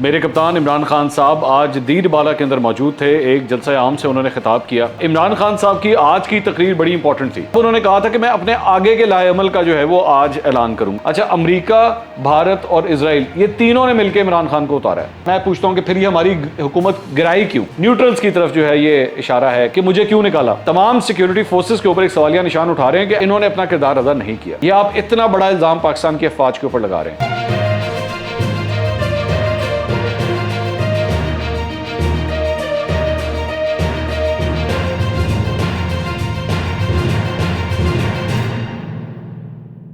मेरे कप्तान इमरान खान साहब आज दीर बाला के अंदर मौजूद थे। एक जलसा आम से उन्होंने खिताब किया। इमरान खान साहब की आज की तकरीर बड़ी इंपॉर्टेंट थी। उन्होंने कहा था कि मैं अपने आगे के लाए अमल का जो है वो आज ऐलान करूंगा। अच्छा, अमेरिका, भारत और इजराइल ये तीनों ने मिलकर इमरान खान को उतारा है। मैं पूछता हूं कि फिर ये हमारी हुकूमत गिराई क्यों? न्यूट्रल्स की तरफ जो है ये इशारा है कि मुझे क्यों निकाला। तमाम सिक्योरिटी फोर्सेस के ऊपर एक सवालिया निशान उठा रहे हैं कि इन्होंने अपना किरदार अदा नहीं किया। ये आप इतना बड़ा इल्जाम पाकिस्तान की अफवाज के ऊपर लगा रहे हैं।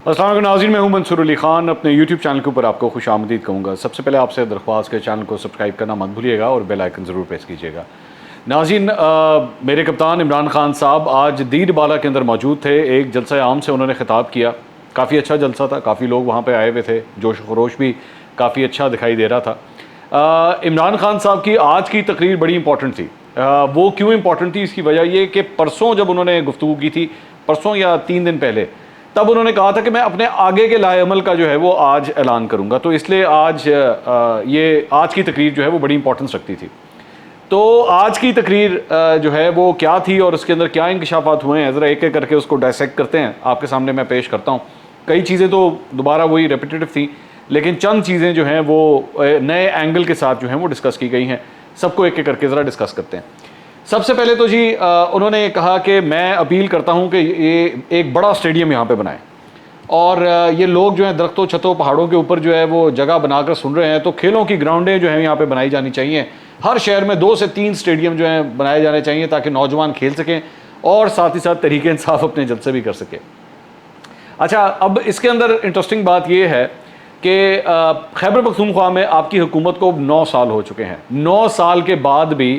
अस्सलाम वालेकुम नाज़रीन, मैं हूं मंसूर अली खान। अपने YouTube चैनल के ऊपर आपको खुश आमदीद कहूँगा। सबसे पहले आपसे दरख्वास्त के चैनल को सब्सक्राइब करना मत भूलिएगा और बेल आइकन ज़रूर प्रेस कीजिएगा। नाज़रीन, मेरे कप्तान इमरान खान साहब आज दीर बाला के अंदर मौजूद थे। एक जलसा आम से उन्होंने खिताब किया। काफ़ी अच्छा जलसा था, काफ़ी लोग वहाँ पर आए हुए थे, जोश खरोश भी काफ़ी अच्छा दिखाई दे रहा था। इमरान खान साहब की आज की तकरीर बड़ी इंपॉर्टेंट थी। वो क्यों इंपॉर्टेंट थी? इसकी वजह ये कि परसों जब उन्होंने गुफ्तगू की थी, परसों या 3 दिन पहले, तब उन्होंने कहा था कि मैं अपने आगे के लाए अमल का जो है वो आज ऐलान करूंगा। तो इसलिए आज आज की तकरीर जो है वो बड़ी इंपॉर्टेंस रखती थी। तो आज की तकरीर जो है वो क्या थी और उसके अंदर क्या इंकशाफात हुए हैं, ज़रा एक एक करके उसको डायसेक्ट करते हैं। आपके सामने मैं पेश करता हूँ। कई चीज़ें तो दोबारा वही रेपिटेटिव थी, लेकिन चंद चीज़ें जो हैं वो नए एंगल के साथ जो हैं वो डिस्कस की गई हैं। सबको एक एक करके ज़रा डिस्कस करते हैं। सबसे पहले तो जी उन्होंने कहा कि मैं अपील करता हूं कि ये एक बड़ा स्टेडियम यहाँ पे बनाएं और ये लोग जो हैं दरख्तों, छतों, पहाड़ों के ऊपर जो है वो जगह बनाकर सुन रहे हैं, तो खेलों की ग्राउंडें जो हैं यहाँ पे बनाई जानी चाहिए। हर शहर में 2 से 3 स्टेडियम जो हैं बनाए जाने चाहिए ताकि नौजवान खेल सकें और साथ ही साथ तहरीक इंसाफ अपने जलसे भी कर सके। अच्छा, अब इसके अंदर इंटरेस्टिंग बात यह है कि खैबर पख्तूनख्वा में आपकी हुकूमत को 9 साल हो चुके हैं। 9 साल के बाद भी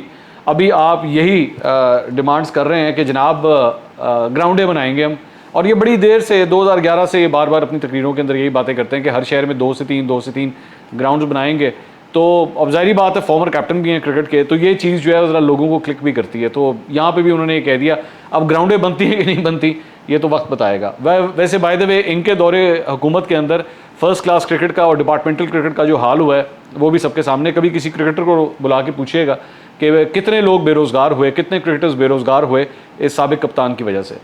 अभी आप यही डिमांड्स कर रहे हैं कि जनाब ग्राउंडें बनाएंगे हम। और ये बड़ी देर से 2011 से ये बार बार अपनी तकरीरों के अंदर यही बातें करते हैं कि हर शहर में 2 से 3 ग्राउंड्स बनाएंगे। तो अब ज़ाहिर बात है, फॉर्मर कैप्टन भी हैं क्रिकेट के, तो ये चीज़ जो है ज़रा लोगों को क्लिक भी करती है। तो यहाँ पे भी उन्होंने ये कह दिया। अब ग्राउंडें बनती हैं कि नहीं बनती ये तो वक्त बताएगा। वैसे बाय द वे इनके दौरे हुकूमत के अंदर फर्स्ट क्लास क्रिकेट का और डिपार्टमेंटल क्रिकेट का जो हाल हुआ है वो भी सबके सामने। कभी किसी क्रिकेटर को बुला के पूछिएगा कि कितने लोग बेरोज़गार हुए, कितने क्रिकेटर्स बेरोज़गार हुए इस साबिक कप्तान की वजह से।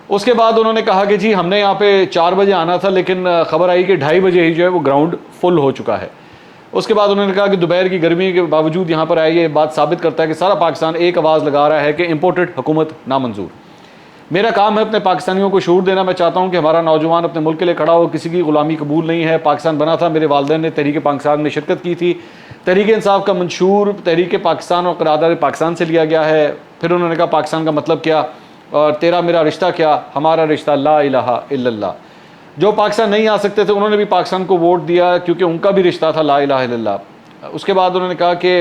उसके बाद उन्होंने कहा कि जी हमने यहाँ पे 4 बजे आना था, लेकिन खबर आई कि 2:30 बजे ही जो है वो ग्राउंड फुल हो चुका है। उसके बाद उन्होंने कहा कि दोपहर की गर्मी के बावजूद यहाँ पर आए, ये बात साबित करता है कि सारा पाकिस्तान एक आवाज़ लगा रहा है कि इम्पोर्टेड हुकूमत नामंजूर। मेरा काम है अपने पाकिस्तानियों को शऊर देना। मैं चाहता हूँ कि हमारा नौजवान अपने मुल्क के लिए खड़ा हो। किसी की ग़ुलामी कबूल नहीं है। पाकिस्तान बना था, मेरे वालिदैन ने तहरीक पाकिस्तान में शिरकत की थी। तहरीक इंसाफ का मंशूर तहरीक पाकिस्तान और क़रारदाद पाकिस्तान से लिया गया है। फिर उन्होंने कहा पाकिस्तान का मतलब क्या और तेरा मेरा रिश्ता क्या? हमारा रिश्ता ला इलाहा इल्लल्लाह। जो पाकिस्तान नहीं आ सकते थे उन्होंने भी पाकिस्तान को वोट दिया क्योंकि उनका भी रिश्ता था ला इलाहा इल्लल्लाह। उसके बाद उन्होंने कहा कि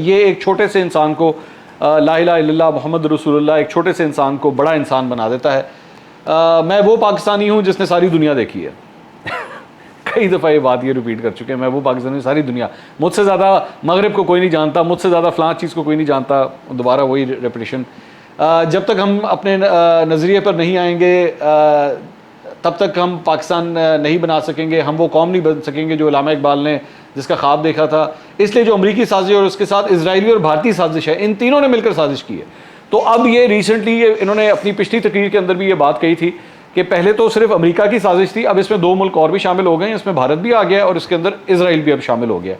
ये एक छोटे से इंसान को ला इलाहा इल्लल्लाह मोहम्मद रसूलुल्लाह एक छोटे से इंसान को बड़ा इंसान बना देता है। मैं वो पाकिस्तानी हूँ जिसने सारी दुनिया देखी है। कई दफ़ा ये बात ये रिपीट कर चुके हैं, मैं वो पाकिस्तानी, सारी दुनिया। मुझसे ज़्यादा मगरब को कोई नहीं जानता, मुझसे ज़्यादा फ़लाँ चीज़ को कोई नहीं जानता। दोबारा वही रेपिटेशन। जब तक हम अपने नज़रिए पर नहीं आएंगे तब तक हम पाकिस्तान नहीं बना सकेंगे, हम वो कौम नहीं बन सकेंगे जो अल्लामा इकबाल ने जिसका ख्वाब देखा था। इसलिए जो अमरीकी साजिश और उसके साथ इजरायली और भारतीय साजिश है, इन तीनों ने मिलकर साजिश की है। तो अब ये रिसेंटली इन्होंने अपनी पिछली तकरीर के अंदर भी ये बात कही थी कि पहले तो सिर्फ अमेरिका की साजिश थी, अब इसमें 2 मुल्क और भी शामिल हो गए हैं। इसमें भारत भी आ गया और इसके अंदर इजराइल भी अब शामिल हो गया।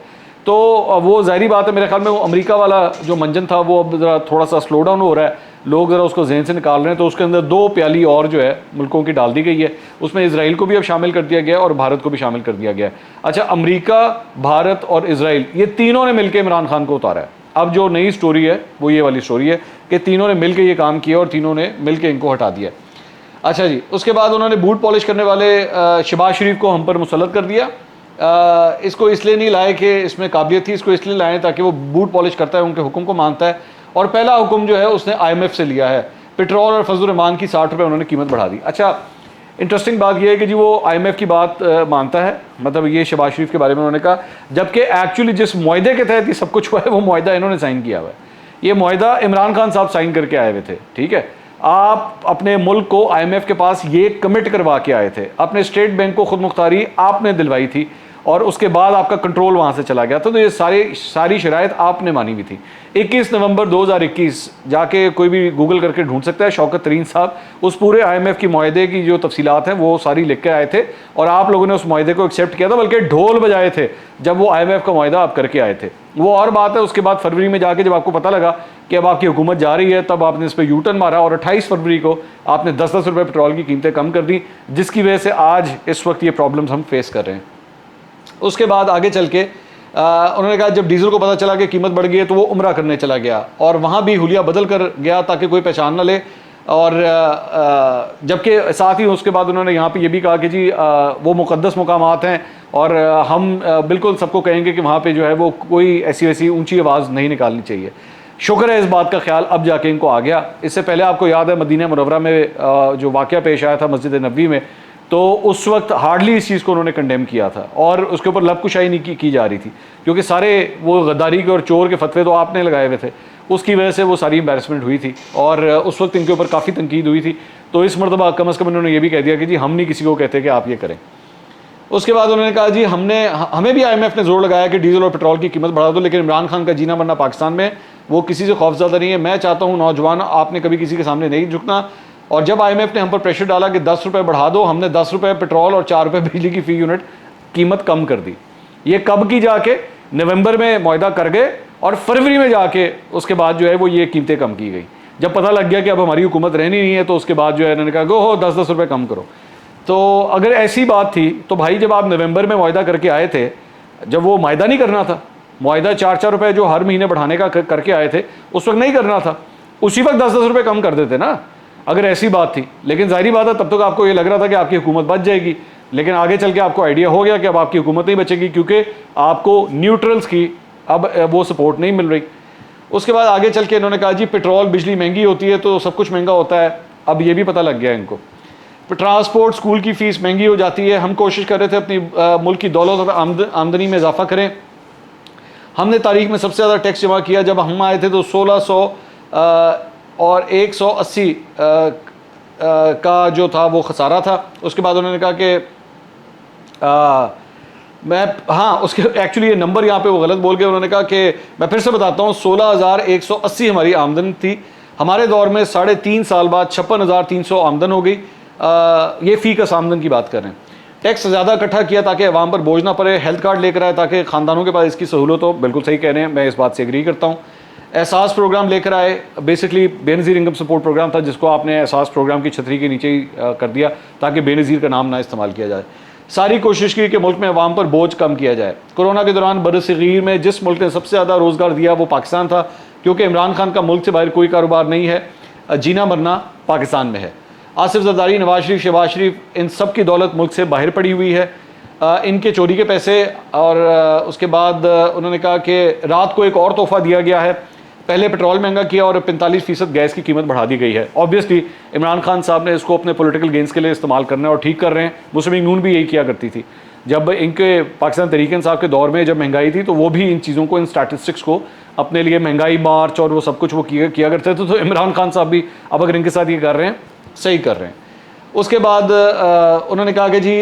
तो वो ज़ाहिर बात है, मेरे ख्याल में वो अमेरिका वाला जो मंजन था वो अब ज़रा थोड़ा सा स्लो डाउन हो रहा है। लोग ज़रा उसको जहन से निकाल रहे हैं। तो उसके अंदर 2 प्याली और जो है मुल्कों की डाल दी गई है। उसमें इजराइल को भी अब शामिल कर दिया गया और भारत को भी शामिल कर दिया गया है। अच्छा, अमेरिका, भारत और इजराइल ये तीनों ने मिलकर इमरान खान को उतारा है। अब जो नई स्टोरी है वो ये वाली स्टोरी है कि तीनों ने मिलकर ये काम किया और तीनों ने मिलकर इनको हटा दिया। अच्छा जी, उसके बाद उन्होंने बूट पॉलिश करने वाले शहबाज शरीफ को हम पर मुसल्लत कर दिया। इसको इसलिए नहीं लाए कि इसमें काबिलियत थी, इसको इसलिए लाए ताकि वो बूट पॉलिश करता है, उनके हुक्म को मानता है। और पहला हुक्म जो है उसने IMF से लिया है। पेट्रोल और फजल रहमान की 60 रुपये उन्होंने कीमत बढ़ा दी। अच्छा, इंटरेस्टिंग बात यह है कि जी वो IMF की बात मानता है, मतलब ये शहबाज शरीफ के बारे में उन्होंने कहा, जबकि एक्चुअली जिस मुआहदे के तहत ये सब कुछ हुआ है वो मुआहदा इन्होंने साइन किया हुआ है। ये मुआहदा इमरान खान साहब साइन करके आए हुए थे। ठीक है, आप अपने मुल्क को IMF के पास ये कमिट करवा के आए थे, अपने स्टेट बैंक को खुद मुख्तारी आपने दिलवाई थी और उसके बाद आपका कंट्रोल वहाँ से चला गया था। तो ये सारी शराइत आपने मानी हुई थी। 21 नवंबर 2021 जाके कोई भी गूगल करके ढूंढ सकता है, शौकत तरीन साहब उस पूरे IMF की मुआहदे की जो तफसीलात हैं वो सारी लिख के आए थे और आप लोगों ने उस मुआहदे को एक्सेप्ट किया था, बल्कि ढोल बजाए थे जब वो IMF का मुआहदा आप करके आए थे। वो और बात है, उसके बाद फरवरी में जाके जब आपको पता लगा कि अब आपकी हुकूमत जा रही है, तब आपने इस पर यू टर्न मारा और 28 फरवरी को आपने 10-10 रुपये पेट्रोल की कीमतें कम कर दी, जिसकी वजह से आज इस वक्त ये प्रॉब्लम्स हम फेस कर रहे हैं। उसके बाद आगे चल के उन्होंने कहा जब डीजल को पता चला कि कीमत बढ़ गई है तो वो उम्रा करने चला गया और वहाँ भी हुलिया बदल कर गया ताकि कोई पहचान ना ले। और जबकि साथ ही उसके बाद उन्होंने यहाँ पे ये भी कहा कि जी वो मुक़द्दस मुकामात हैं और हम बिल्कुल सबको कहेंगे कि वहाँ पे जो है वो कोई ऐसी वैसी ऊंची आवाज़ नहीं निकालनी चाहिए। शुक्र है इस बात का ख्याल अब जाके इनको आ गया। इससे पहले आपको याद है मदीना मुनव्वरा में जो वाक़या पेश आया था मस्जिद नबवी में, तो उस वक्त हार्डली इस चीज़ को उन्होंने कंडेम किया था और उसके ऊपर लबकुशाई नहीं की जा रही थी, क्योंकि सारे वो गद्दारी के और चोर के फतवे तो आपने लगाए हुए थे, उसकी वजह से वो सारी एम्बैरसमेंट हुई थी और उस वक्त इनके ऊपर काफ़ी तनकीद हुई थी। तो इस मरतबा कम अज़ कम उन्होंने ये भी कह दिया कि जी हम नहीं किसी को कहते कि आप ये करें। उसके बाद उन्होंने कहा जी हमें भी IMF ने जोर लगाया कि डीजल और पेट्रोल की कीमत बढ़ा दो, लेकिन इमरान खान का जीना मरना पाकिस्तान में, वो किसी से खौफज़दा नहीं है। मैं चाहता हूँ नौजवान आपने कभी किसी के सामने नहीं झुकना, और जब IMF ने हम पर प्रेशर डाला कि 10 रुपये बढ़ा दो, हमने 10 रुपये पेट्रोल और 4 रुपये बिजली की फ़ी यूनिट कीमत कम कर दी। ये कब की जाके नवंबर में मुआहदा कर गए और फरवरी में जाके उसके बाद जो है वो ये कीमतें कम की गई। जब पता लग गया कि अब हमारी हुकूमत रहनी नहीं है तो उसके बाद जो है इन्होंने कहा गो हो 10-10 रुपये कम करो। तो अगर ऐसी बात थी तो भाई जब आप नवंबर में मुआहदा करके आए थे, जब वो मुआहदा नहीं करना था, मुआहदा 4-4 रुपये जो हर महीने बढ़ाने का करके आए थे, उस वक्त नहीं करना था, उसी वक्त 10-10 रुपये कम कर देते ना, अगर ऐसी बात थी। लेकिन जाहिर बात है तब तक आपको ये लग रहा था कि आपकी हुकूमत बच जाएगी, लेकिन आगे चल के आपको आइडिया हो गया कि अब आपकी हुकूमत नहीं बचेगी, क्योंकि आपको न्यूट्रल्स की अब वो सपोर्ट नहीं मिल रही। उसके बाद आगे चल के इन्होंने कहा जी पेट्रोल बिजली महंगी होती है तो सब कुछ महंगा होता है। अब ये भी पता लग गया इनको। ट्रांसपोर्ट स्कूल की फ़ीस महंगी हो जाती है। हम कोशिश कर रहे थे अपनी मुल्क की दौलत और आमदनी में इजाफा करें। हमने तारीख में सबसे ज़्यादा टैक्स जमा किया। जब हम आए थे तो 1600 और 180 का जो था वो खसारा था। उसके बाद उन्होंने कहा कि उसके एक्चुअली ये नंबर यहाँ पे वो गलत बोल गए। उन्होंने कहा कि मैं फिर से बताता हूँ, 16,180 हमारी आमदन थी। हमारे दौर में 3.5 साल बाद 56,300 आमदन हो गई। ये फ़ी का आमदन की बात कर रहे हैं। टैक्स ज़्यादा इकट्ठा किया ताकि अवाम पर बोझ ना पड़े। हेल्थ कार्ड लेकर आए ताकि ख़ानदानों के पास इसकी सहूलत हो। बिल्कुल सही कह रहे हैं, मैं इस बात से एग्री करता हूँ। एहसास प्रोग्राम लेकर आए, basically Benazir income support program था, जिसको आपने एहसास प्रोग्राम की छतरी के नीचे ही कर दिया ताकि बेनज़ीर का नाम ना इस्तेमाल किया जाए। सारी कोशिश की कि मुल्क में अवाम पर बोझ कम किया जाए। कोरोना के दौरान बरसगीर में जिस मुल्क ने सबसे ज़्यादा रोज़गार दिया वो पाकिस्तान था, क्योंकि इमरान खान का मुल्क से बाहर कोई कारोबार नहीं है, जीना मरना पाकिस्तान में है। आसिफ जरदारी, नवाज शरीफ, शहबाज शरीफ, इन सब की दौलत मुल्क से बाहर पड़ी हुई है। इनके चोरी के पैसे। और उसके बाद उन्होंने कहा कि रात को एक और तोहफ़ा दिया गया है। पहले पेट्रोल महंगा किया और 45% गैस की कीमत बढ़ा दी गई है। ऑब्वियसली इमरान खान साहब ने इसको अपने पॉलिटिकल गेंस के लिए इस्तेमाल करना है और ठीक कर रहे हैं। मुस्लिम लीग नून भी यही किया करती थी। जब इनके पाकिस्तान तहरीक इंसाफ के दौर में जब महंगाई थी तो वो भी इन चीज़ों को, इन स्टैटिस्टिक्स को अपने लिए महंगाई मार्च और वो सब कुछ वो किया करते थे। तो इमरान खान साहब भी अब अगर इनके साथ ये कर रहे हैं, सही कर रहे हैं। उसके बाद उन्होंने कहा कि जी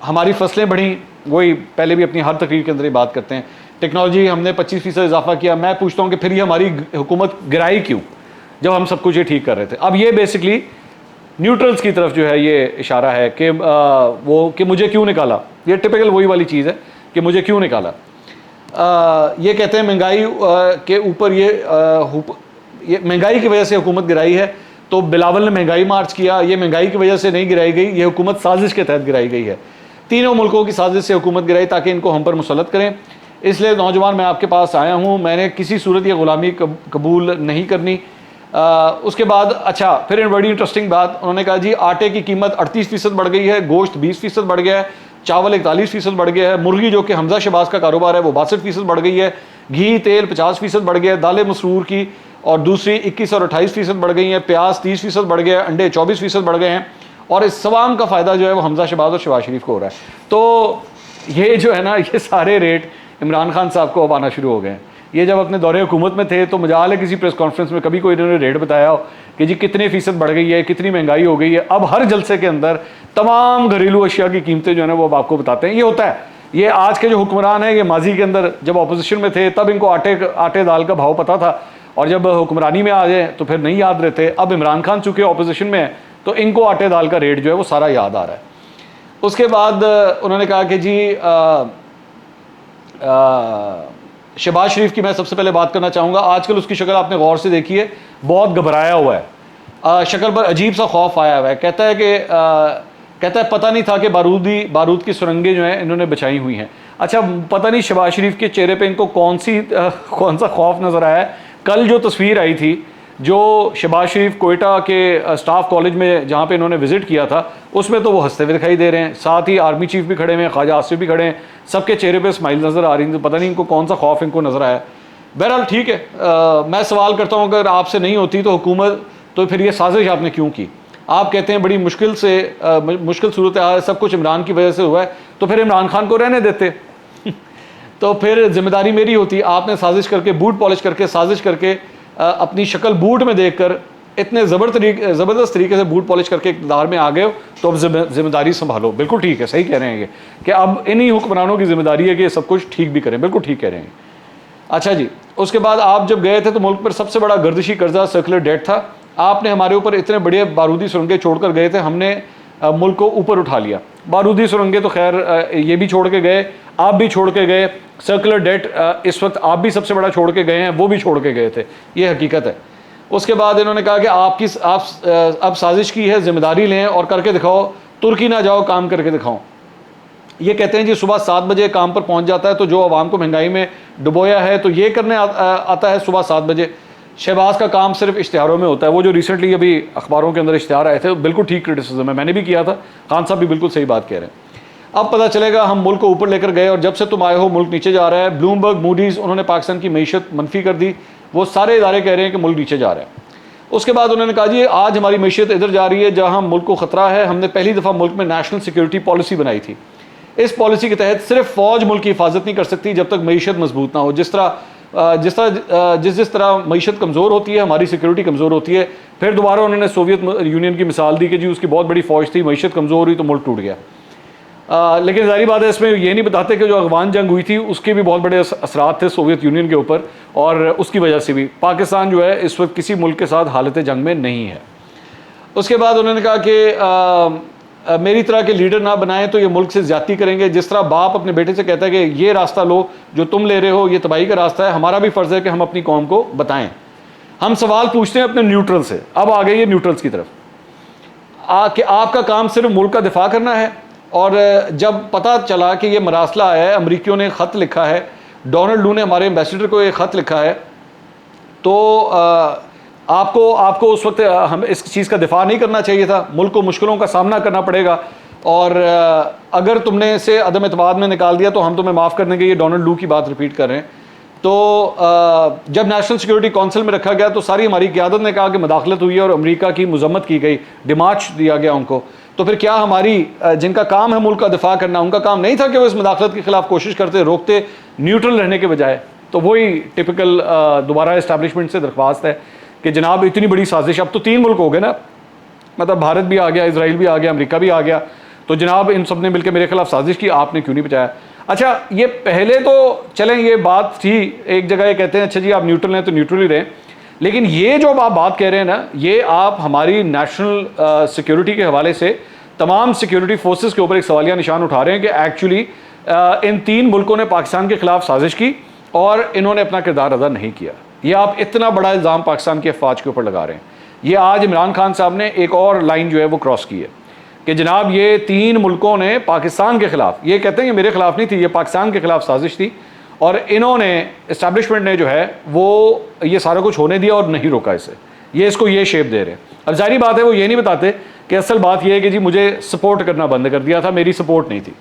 हमारी फसलें बढ़ी। वही पहले भी अपनी हर तकरीर के अंदर ही बात करते हैं। टेक्नोलॉजी हमने 25% इजाफा किया। मैं पूछता हूँ कि फिर ये हमारी हुकूमत गिराई क्यों, जब हम सब कुछ ये ठीक कर रहे थे। अब ये बेसिकली न्यूट्रल्स की तरफ जो है ये इशारा है कि वो कि मुझे क्यों निकाला। ये टिपिकल वही वाली चीज़ है कि मुझे क्यों निकाला। ये कहते हैं महंगाई के ऊपर ये महंगाई की वजह से हुकूमत गिराई है। तो बिलावल ने महंगाई मार्च किया, ये महंगाई की वजह से नहीं गिराई गई, ये हुकूमत साजिश के तहत गिराई गई है। तीनों मुल्कों की साजिश से हुकूमत गिराई ताकि इनको हम पर मुसल्लत करें। इसलिए नौजवान मैं आपके पास आया हूँ, मैंने किसी सूरत ये ग़ुलामी कबूल नहीं करनी। उसके बाद अच्छा फिर बड़ी इंटरेस्टिंग बात उन्होंने कहा जी आटे की कीमत 38% बढ़ गई है, गोश्त 20% बढ़ गया है, चावल 41% बढ़ गया है, मुर्गी जो कि हमजा शहबाज का कारोबार है वो 62% बढ़ गई है, घी तेल 50% बढ़ गया है, दालें मसरूर की और दूसरी 21 और 28% बढ़ गई हैं, प्याज 30% बढ़ गया है, अंडे 24% बढ़ गए हैं। और इस सवाम का फ़ायदा जो है वो हमजा शहबाज और शहबाज शरीफ को हो रहा है। तो ये जो है ना, ये सारे रेट इमरान खान साहब को अब आना शुरू हो गए हैं। ये जब अपने दौरे हुकूमत में थे तो मजाल है किसी प्रेस कॉन्फ्रेंस में कभी कोई इन्होंने रेट बताया हो कि जी कितने फ़ीसद बढ़ गई है, कितनी महंगाई हो गई है। अब हर जलसे के अंदर तमाम घरेलू अशिया की कीमतें जो है ना वो अब आपको बताते हैं। ये होता है, ये आज के जो हुक्मरान हैं ये माजी के अंदर जब अपोजिशन में थे तब इनको आटे दाल का भाव पता था, और जब हुक्मरानी में आ जाए तो फिर नहीं याद रहते। अब इमरान खान चूँकि अपोजिशन में है तो इनको आटे दाल का रेट जो है वो सारा याद आ रहा है। उसके बाद उन्होंने कहा कि जी शहबाज शरीफ की मैं सबसे पहले बात करना चाहूँगा। आजकल उसकी शक्ल आपने गौर से देखी है, बहुत घबराया हुआ है, शक्ल पर अजीब सा खौफ आया हुआ है। कहता है पता नहीं था कि बारूद की सुरंगें जो हैं इन्होंने बचाई हुई हैं। अच्छा, पता नहीं शहबाज शरीफ के चेहरे पे इनको कौन सा खौफ नज़र आया है। कल जो तस्वीर आई थी जो शहबाज शरीफ कोयटा के स्टाफ कॉलेज में जहाँ पे इन्होंने विज़िट किया था उसमें तो वो हंसते हुए दिखाई दे रहे हैं, साथ ही आर्मी चीफ भी खड़े हैं, ख्वाजा आसिफ भी खड़े हैं, सबके चेहरे पे स्माइल नज़र आ रही है। तो पता नहीं इनको कौन सा खौफ इनको नज़र आया। बहरहाल ठीक है, मैं सवाल करता हूँ अगर आपसे नहीं होती तो हुकूमत, तो फिर ये साजिश आपने क्यों की? आप कहते हैं बड़ी मुश्किल सूरत हाल, सब कुछ इमरान की वजह से हुआ है, तो फिर इमरान खान को रहने देते तो फिर जिम्मेदारी मेरी होती। आपने साजिश करके, बूट पॉलिश करके, साजिश करके, अपनी शक्ल बूट में देखकर इतने ज़बरदस्त तरीके से बूट पॉलिश करके इक़्तिदार में आ गए हो, तो अब जिम्मेदारी संभालो। बिल्कुल ठीक है, सही कह रहे हैं ये कि अब इन्हीं हुक्मरानों की जिम्मेदारी है कि ये सब कुछ ठीक भी करें। बिल्कुल ठीक कह रहे हैं। अच्छा जी, उसके बाद आप जब गए थे तो मुल्क पर सबसे बड़ा गर्दिशी कर्जा सर्कुलर डेट था। आपने हमारे ऊपर इतने बड़े बारूदी सुरंगें छोड़कर गए थे, हमने मुल्क को ऊपर उठा लिया। बारूदी सुरंगें तो खैर ये भी छोड़ के गए, आप भी छोड़ के गए, सर्कुलर डेट इस वक्त आप भी सबसे बड़ा छोड़ के गए हैं, वो भी छोड़ के गए थे, ये हकीकत है। उसके बाद इन्होंने कहा कि आप अब साजिश की है, जिम्मेदारी लें और करके दिखाओ, तुर्की ना जाओ, काम करके दिखाओ। ये कहते हैं जी सुबह 7 बजे काम पर पहुंच जाता है, तो जो आवाम को महंगाई में डुबोया है तो ये करने आता है सुबह 7 बजे। शहबाज का काम सिर्फ इश्तिहारों में होता है। वो जो रिसेंटली अभी अखबारों के अंदर इश्तिहार आए थे बिल्कुल ठीक क्रिटिसिज्म है, मैंने भी किया था, खान साहब भी बिल्कुल सही बात कह रहे हैं। अब पता चलेगा हम मुल्क को ऊपर लेकर गए और जब से तुम आए हो मुल्क नीचे जा रहा है। ब्लूमबर्ग, मूडीज़, उन्होंने पाकिस्तान की मीशत मनफी कर दी, वो सारे इदारे कह रहे हैं कि मुल्क नीचे जा रहा है। उसके बाद उन्होंने कहा जी आज हमारी मीशत इधर जा रही है जहाँ मुल्क को ख़तरा है। हमने पहली दफ़ा मुल्क में नेशनल सिक्योरिटी पॉलिसी बनाई थी। इस पॉलिसी के तहत सिर्फ फ़ौज मुल्क की हिफाजत नहीं कर सकती जब तक मीशत मजबूत ना हो। जिस तरह मीशत कमज़ोर होती है, हमारी सिक्योरिटी कमज़ोर होती है। फिर दोबारा उन्होंने सोवियत यूनियन की मिसाल दी कि जी उसकी बहुत बड़ी फ़ौज थी, मीशत कमज़ोर हुई तो मुल्क टूट गया। लेकिन जाहिर बात है इसमें ये नहीं बताते कि जो अफगान जंग हुई थी उसके भी बहुत बड़े असरात थे सोवियत यूनियन के ऊपर, और उसकी वजह से भी पाकिस्तान जो है इस वक्त किसी मुल्क के साथ हालत जंग में नहीं है। उसके बाद उन्होंने कहा कि मेरी तरह के लीडर ना बनाएं तो ये मुल्क से ज़्यादती करेंगे। जिस तरह बाप अपने बेटे से कहता है कि ये रास्ता लो जो तुम ले रहे हो, ये तबाही का रास्ता है, हमारा भी फ़र्ज़ है कि हम अपनी कौम को बताएं। हम सवाल पूछते हैं अपने न्यूट्रल से। अब आ गए ये न्यूट्रल्स की तरफ कि आपका काम सिर्फ मुल्क का दिफा करना है। और जब पता चला कि ये मरासला है, अमरीकियों ने ख़त लिखा है, डोनाल्ड लू ने हमारे एम्बेसडर को ये ख़त लिखा है, तो आपको उस वक्त हम इस चीज़ का दिफा नहीं करना चाहिए था। मुल्क को मुश्किलों का सामना करना पड़ेगा, और अगर तुमने इसे अदम एतमाद में निकाल दिया तो हम तुम्हें माफ़ कर देंगे। ये डोनाल्ड लू की बात रिपीट कर रहे हैं। तो जब नेशनल सिक्योरिटी काउंसिल में रखा गया तो सारी हमारी क़यादत ने कहा कि मदाखलत हुई है और अमेरिका की मजम्मत की गई, डिमार्च दिया गया उनको। तो फिर क्या हमारी जिनका काम है मुल्क का दिफा करना, उनका काम नहीं था कि वो इस मदाखलत के खिलाफ कोशिश करते, रोकते, न्यूट्रल रहने के बजाय? तो वही टिपिकल दोबारा इस्टेब्लिशमेंट से दरख्वास्त है कि जनाब इतनी बड़ी साजिश, अब तो 3 मुल्क हो गए ना, मतलब भारत भी आ गया, इसराइल भी आ गया, अमेरिका भी आ गया, तो जनाब इन सब ने मिलकर मेरे खिलाफ साजिश की, आपने क्यों नहीं बचाया? अच्छा, ये पहले तो चलें ये बात थी, एक जगह ये कहते हैं अच्छा जी आप न्यूट्रल हैं तो न्यूट्रल ही रहें, लेकिन ये जो आप बात कह रहे हैं ना, ये आप हमारी नेशनल सिक्योरिटी के हवाले से तमाम सिक्योरिटी फोर्सेस के ऊपर एक सवालिया निशान उठा रहे हैं कि एक्चुअली इन 3 मुल्कों ने पाकिस्तान के खिलाफ साजिश की और इन्होंने अपना किरदार अदा नहीं किया। ये आप इतना बड़ा इल्ज़ाम पाकिस्तान की अफवाज के ऊपर लगा रहे हैं। ये आज इमरान खान साहब ने एक और लाइन जो है वो क्रॉस की है कि जनाब ये 3 मुल्कों ने पाकिस्तान के खिलाफ, ये कहते हैं कि मेरे खिलाफ नहीं थी, ये पाकिस्तान के खिलाफ साजिश थी, और इन्होंने इस्टेब्लिशमेंट ने जो है वो ये सारा कुछ होने दिया और नहीं रोका इसे, ये इसको ये शेप दे रहे हैं। अब जाहिर बात है वो ये नहीं बताते कि असल बात ये है कि जी मुझे सपोर्ट करना बंद कर दिया था, मेरी सपोर्ट नहीं थी।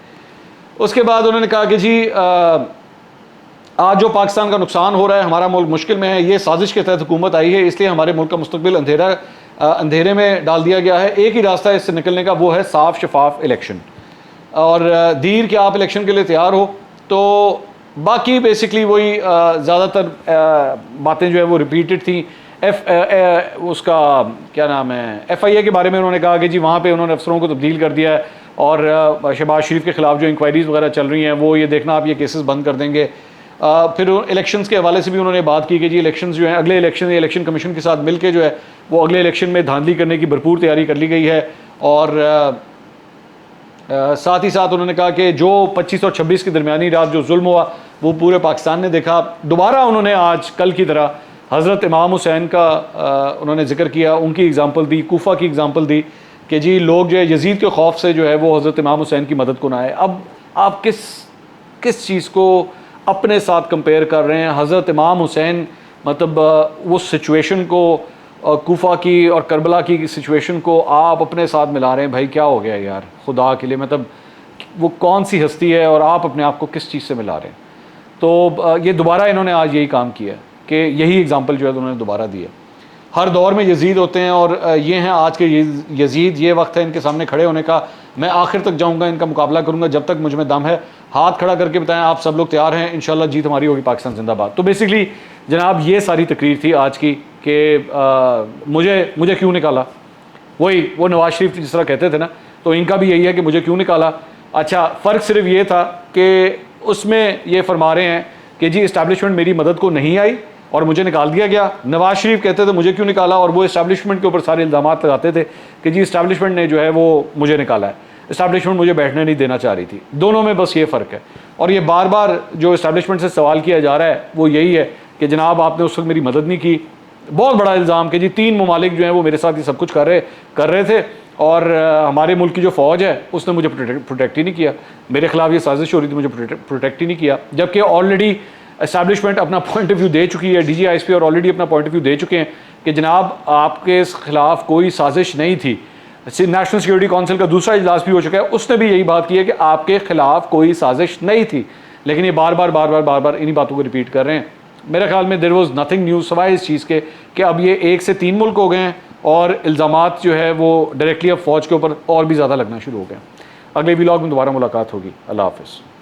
उसके बाद उन्होंने कहा कि जी आज जो पाकिस्तान का नुकसान हो रहा है, हमारा मुल्क मुश्किल में है, ये साजिश के तहत हुकूमत आई है, इसलिए हमारे मुल्क का मुस्तकबिल अंधेरे में डाल दिया गया है। एक ही रास्ता है इससे निकलने का, वो है साफ शफाफ इलेक्शन, और दीर कि आप इलेक्शन के लिए तैयार हो। तो बाकी बेसिकली वही ज़्यादातर बातें जो है वो रिपीटेड थी। उसका क्या नाम है, FIA के बारे में उन्होंने कहा कि जी वहाँ पे उन्होंने अफसरों को तब्दील कर दिया है और शहबाज शरीफ के ख़िलाफ़ जो इंक्वायरीज़ वगैरह चल रही हैं वो ये देखना आप ये केसेस बंद कर देंगे। फिर इलेक्शंस के हवाले से भी उन्होंने बात की कि जी इलेक्शंस जो हैं अगले इलेक्शन कमीशन के साथ मिल के जो है वो अगले इलेक्शन में धांधली करने की भरपूर तैयारी कर ली गई है। और साथ ही साथ उन्होंने कहा कि जो 25 और 26 की दरमियानी रात जो जुल्म हुआ वो पूरे पाकिस्तान ने देखा। दोबारा उन्होंने आज कल की तरह हज़रत इमाम हुसैन का उन्होंने जिक्र किया, उनकी एग्ज़ाम्पल दी, कूफा की एग्ज़ाम्पल दी कि जी लोग जो है यजीद के खौफ से जो है वो हज़रत इमाम हुसैन की मदद को ना आए। अब आप किस चीज़ को अपने साथ कंपेयर कर रहे हैं? हज़रत इमाम हुसैन मतलब वो सिचुएशन को कूफा की और करबला की सिचुएशन को आप अपने साथ मिला रहे हैं। भाई क्या हो गया यार, खुदा के लिए, मतलब वो कौन सी हस्ती है और आप अपने आप को किस चीज़ से मिला रहे हैं? तो ये दोबारा इन्होंने आज यही काम किया कि यही एग्ज़ाम्पल जो है उन्होंने दोबारा दी है। हर दौर में यजीद होते हैं और ये हैं आज के यजीद। ये वक्त है इनके सामने खड़े होने का। मैं आखिर तक जाऊंगा, इनका मुकाबला करूंगा जब तक मुझ में दम है। हाथ खड़ा करके बताएं आप सब लोग तैयार हैं, इंशाल्लाह जीत हमारी होगी, पाकिस्तान जिंदाबाद। तो बेसिकली जनाब ये सारी तकरीर थी आज की कि मुझे क्यों निकाला। वो नवाज शरीफ जिस तरह कहते थे ना, तो इनका भी यही है कि मुझे क्यों निकाला। अच्छा, फ़र्क सिर्फ ये था कि उसमें ये फरमा रहे हैं कि जी इस्टेब्लिशमेंट मेरी मदद को नहीं आई और मुझे निकाल दिया गया। नवाज शरीफ कहते थे मुझे क्यों निकाला, और वो इस्टेब्लिशमेंट के ऊपर सारे इल्ज़ाम लगाते थे कि जी इस्टेब्लिशमेंट ने जो है वो मुझे निकाला है, इस्टेब्लिशमेंट मुझे बैठने नहीं देना चाह रही थी। दोनों में बस ये फ़र्क है। और ये बार बार जो इस्टेब्लिशमेंट से सवाल किया जा रहा है वो यही है कि जनाब आपने उस वक्त मेरी मदद नहीं की। बहुत बड़ा इल्ज़ाम कि जी 3 ममालिक जो हैं वो मेरे साथ ये सब कुछ कर रहे थे और हमारे मुल्क की जो फ़ौज है उसने मुझे प्रोटेक्ट ही नहीं किया। मेरे खिलाफ ये साजिश हो रही थी, मुझे प्रोटेक्ट ही नहीं किया। जबकि ऑलरेडी एस्टैब्लिशमेंट अपना पॉइंट ऑफ व्यू दे चुकी है, DGISP और ऑलरेडी अपना पॉइंट ऑफ व्यू दे चुके हैं कि जनाब आपके खिलाफ कोई साजिश नहीं थी। नेशनल सिक्योरिटी काउंसिल का दूसरा इजलास भी हो चुका है, उसने भी यही बात की है कि आपके खिलाफ कोई साजिश नहीं थी। लेकिन ये बार बार इन्हीं बातों को रिपीट कर रहे हैं। मेरे ख्याल में देयर वाज नथिंग न्यू सवाए इस चीज़ के कि अब ये 1 से 3 मुल्क हो गए हैं और इल्ज़ामात जो है वो डायरेक्टली अब फ़ौज के ऊपर और भी ज़्यादा लगना शुरू हो गए हैं। अगले व्लॉग में दोबारा मुलाकात होगी। अल्लाह हाफ़िज़।